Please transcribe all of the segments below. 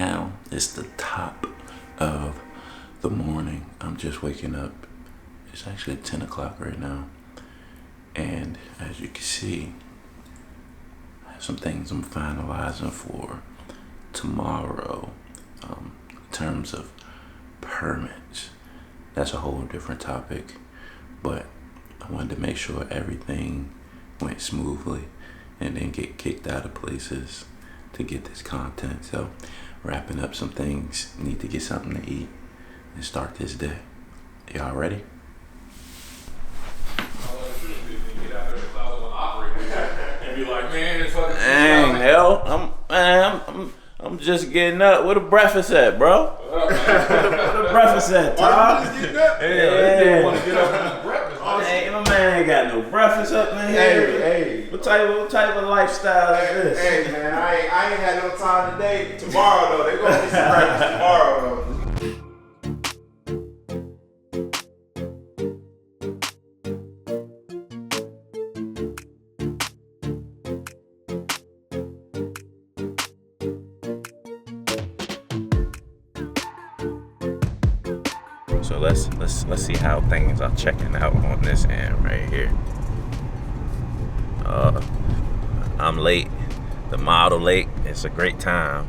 now it's the top of the morning. I'm just waking up. It's actually 10 o'clock right now. And as you can see, I have some things I'm finalizing for tomorrow in terms of permits. That's a whole different topic, but I wanted to make sure everything went smoothly and then get kicked out of places to get this content. So wrapping up some things, need to get something to eat and start this day. Y'all ready? Dang, hell, I'm just getting up. Where the breakfast at, bro? Where the breakfast at, Todd? Hey, want to get up and breakfast. Hey, my man ain't got no breakfast up in here. Hey, what type of lifestyle is this? Hey, man, I ain't had no time today. Tomorrow though, they gonna get some breakfast tomorrow though. So let's see how things are checking out on this end right here. I'm late. The model late. It's a great time.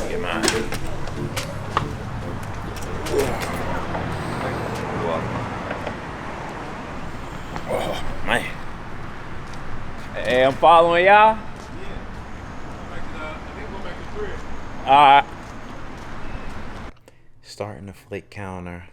Get mine. Oh, man. Hey, I'm following y'all. Alright. Starting the flake counter.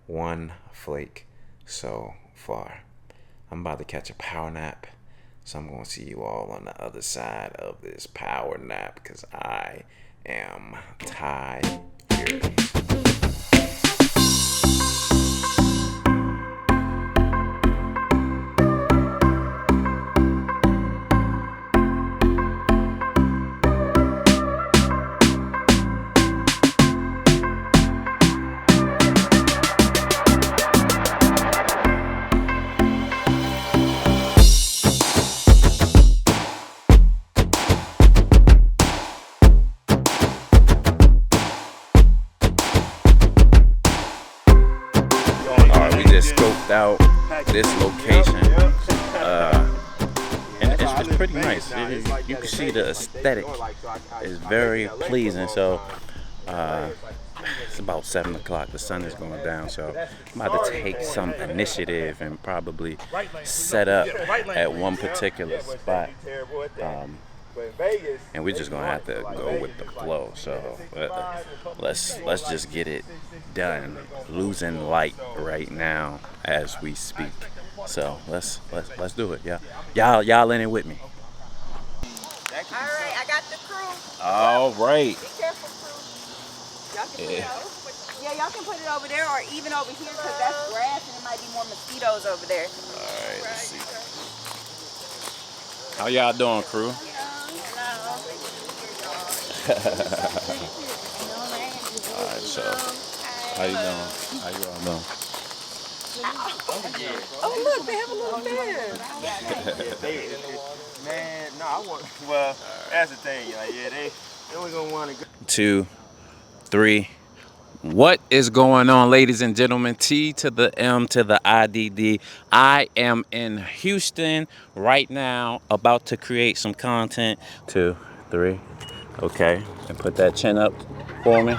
1 flake so far. I'm about to catch a power nap. So I'm going to see you all on the other side of this power nap because I am tired. Scoped out this location, and it's pretty nice. You can see the aesthetic is very pleasing. So it's about 7 o'clock. The sun is going down, so I'm about to take some initiative and probably set up at one particular spot. And we're just gonna have to go with the flow. So let's just get it done. Losing light right now as we speak. So let's do it. Y'all in it with me. All right, I got the crew. All right. Be careful, crew. Y'all can put it over. Yeah, y'all can put it over there or even over here because that's grass and it might be more mosquitoes over there. All right, let's see. How y'all doing, crew? Alright, so how you doing? How you all doing? Oh look, they have a little bed. Man, no, I want. Well, that's the thing. Like, yeah, they only gonna want to go. 2, 3. What is going on, ladies and gentlemen? T to the M to the IDD. I am in Houston right now, about to create some content. 2, 3. Okay, and put that chin up for me.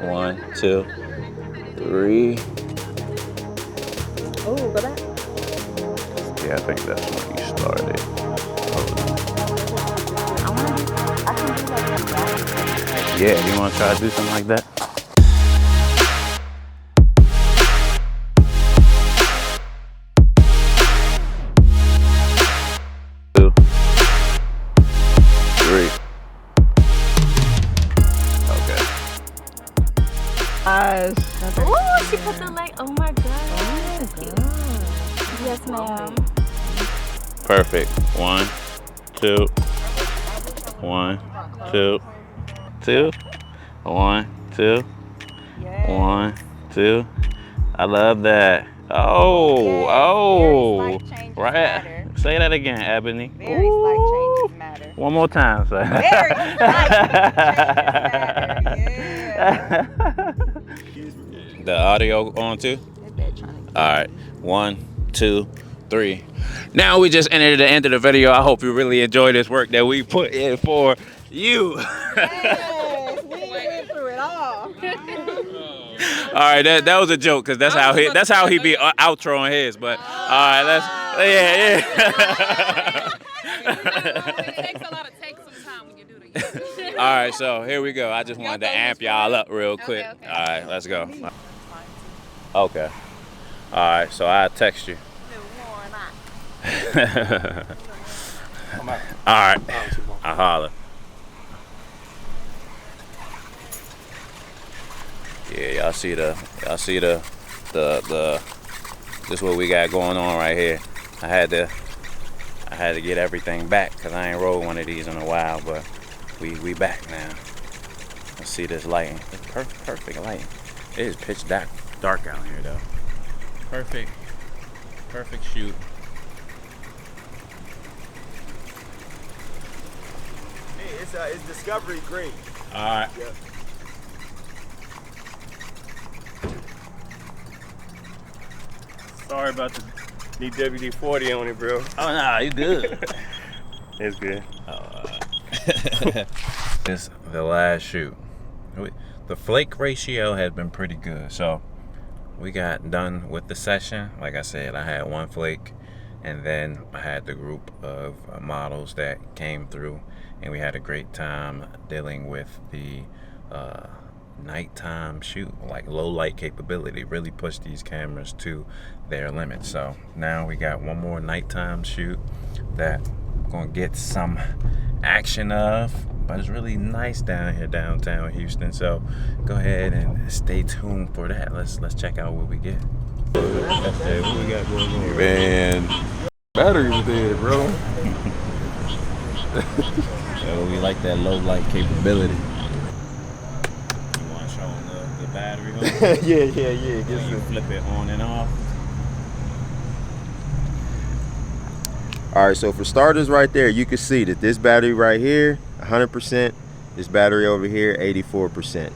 1, 2, 3. Oh, go back. Yeah, I think that's when you started. I can do that. Yeah, you want to try to do something like that? gosh. Oh, she put the light. Oh my god. That's cute. Yes, ma'am. Perfect. 1, 2. 1, 2, 2. 1, 2. 1, 2. I love that. Oh, right. Say that again, Ebony. Very slight changes matter. One more time, sir. Very slight changes matter. Yeah. The audio on too? All right. 1, 2, 3. Now we just entered the end of the video. I hope you really enjoyed this work that we put in for you. Yes, we went through it all. All right, that was a joke because that's how he be outroing his. But all right, yeah. It takes a lot of takes sometimes when you do that. All right, so here we go. I just wanted to amp y'all up real quick. Okay. All right, let's go. Okay. All right, so I'll text you. All right, I'll holler. Yeah, y'all see the this is what we got going on right here. I had to get everything back because I ain't rolled one of these in a while, but we back now. Let's see this lighting. It's perfect lighting. It is pitch dark out here though. Perfect shoot. Hey, it's Discovery green. All right. Yep. Sorry about the WD-40 on it, bro. Oh nah, you good. It's good. This is the last shoot. The flake ratio has been pretty good. So we got done with the session. Like I said, I had one flake, and then I had the group of models that came through, and we had a great time dealing with the nighttime shoot, like low light capability. Really pushed these cameras to their limits. So now we got one more nighttime shoot that we're gonna get some action of, but it's really nice down here downtown Houston. So go ahead and stay tuned for that. Let's check out what we get. Okay, what we got going on? Man, battery's dead, bro. So we like that low light capability. You want to show them the battery? Yeah. Then you flip it on and off. All right, so for starters right there, you can see that this battery right here, 100%, this battery over here, 84%.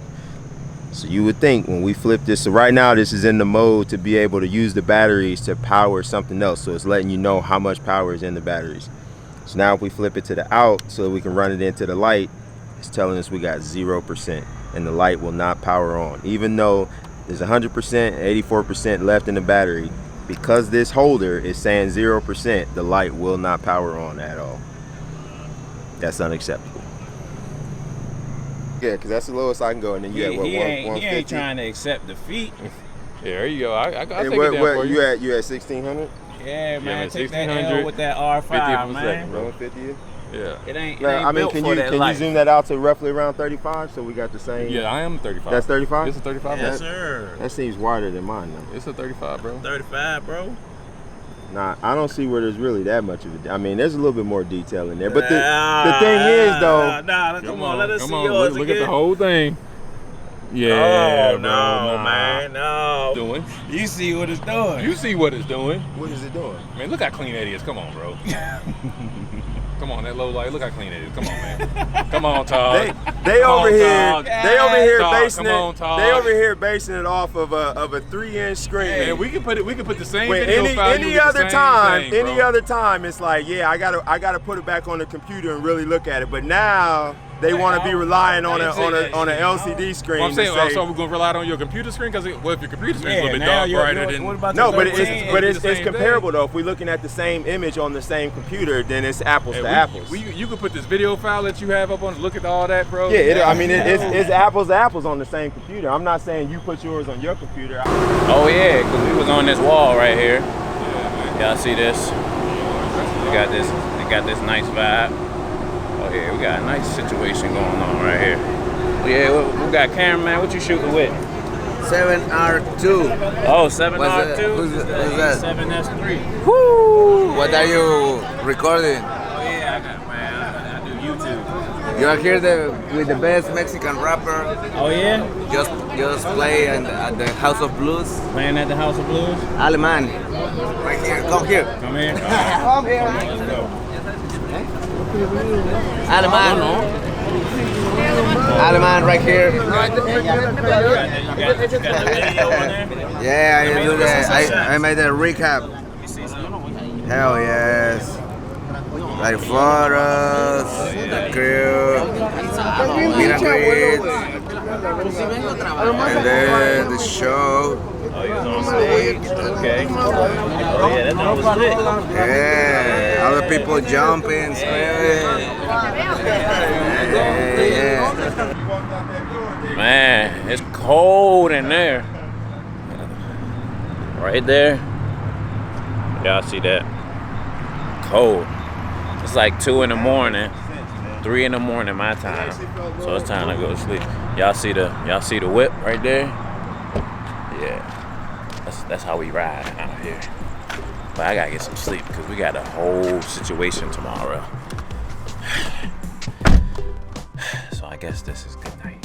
So you would think when we flip this, so right now this is in the mode to be able to use the batteries to power something else. So it's letting you know how much power is in the batteries. So now if we flip it to the out so we can run it into the light, it's telling us we got 0% and the light will not power on. Even though there's 100%, 84% left in the battery, because this holder is saying 0%, the light will not power on at all. That's unacceptable. Yeah, because that's the lowest I can go, and then you got what, 150? He ain't trying to accept defeat. Yeah, there you go. I take it down for you at 1600? Yeah, man, take that 1600, L with that R5, 50 per man. second, bro. 150? Yeah. It ain't I mean, built can for you that light. zoom that out to roughly around 35 so we got the same? Yeah, I am 35. That's 35? This is 35, Yes, bro. sir. That seems wider than mine though. It's a 35, bro. 35, bro. Nah, I don't see where there's really that much of it. I mean, there's a little bit more detail in there. But the thing is though. Nah, come on, let us see on. yours Look again. at the whole thing. Yeah, Oh, bro. no, Nah. man, no. Doing. You see what it's doing. You see what it's doing. What is it doing? Man, look how clean that is. Come on, bro. Come on, that low light. Look how clean it is. Come on, man. Come on, Todd. They Come over on, here. Todd. They over here Todd, basing come it. on, Todd. They over here basing it off of a 3-inch screen. Man, we can put the same When video file. any other time, it's like, yeah, I gotta put it back on the computer and really look at it. But now they want to be relying on an LCD screen. Well, I'm saying, to say, so we're gonna rely on your computer screen because if your computer screen is a little bit now brighter than. what about no, the but 13? it's comparable though. If we're looking at the same image on the same computer, then it's apples to apples. You could put this video file that you have up on. Look at all that, bro. Yeah, it's apples to apples on the same computer. I'm not saying you put yours on your computer. Oh yeah, because we was on this wall right here. Y'all see this? We got this nice vibe. Oh yeah, we got a nice situation going on right here. Yeah, we got cameraman. What you shooting with? 7R2. Oh, 7R2? Who's that? A7SIII. Woo! What are you recording? Oh yeah, I do YouTube. You are here with the best Mexican rapper. Oh yeah? Just play at the House of Blues. Playing at the House of Blues? Aleman. Right here. Come here. Come here. Come here. Let's go. Aleman. Aleman, right here. You got the video on there? Yeah, I do that. I made a recap. Hell yes. Like photos, the crew, meet and greet, and then the show. Oh, he was on stage. Okay. Oh yeah, that was lit. Yeah, other people jumping, screaming. Yeah. Man, it's cold in there. Right there. Y'all see that? Cold. It's like 2 in the morning, 3 in the morning my time. So it's time to go to sleep. Y'all see the whip right there? Yeah. That's how we ride out here. But I gotta get some sleep because we got a whole situation tomorrow. So I guess this is good night.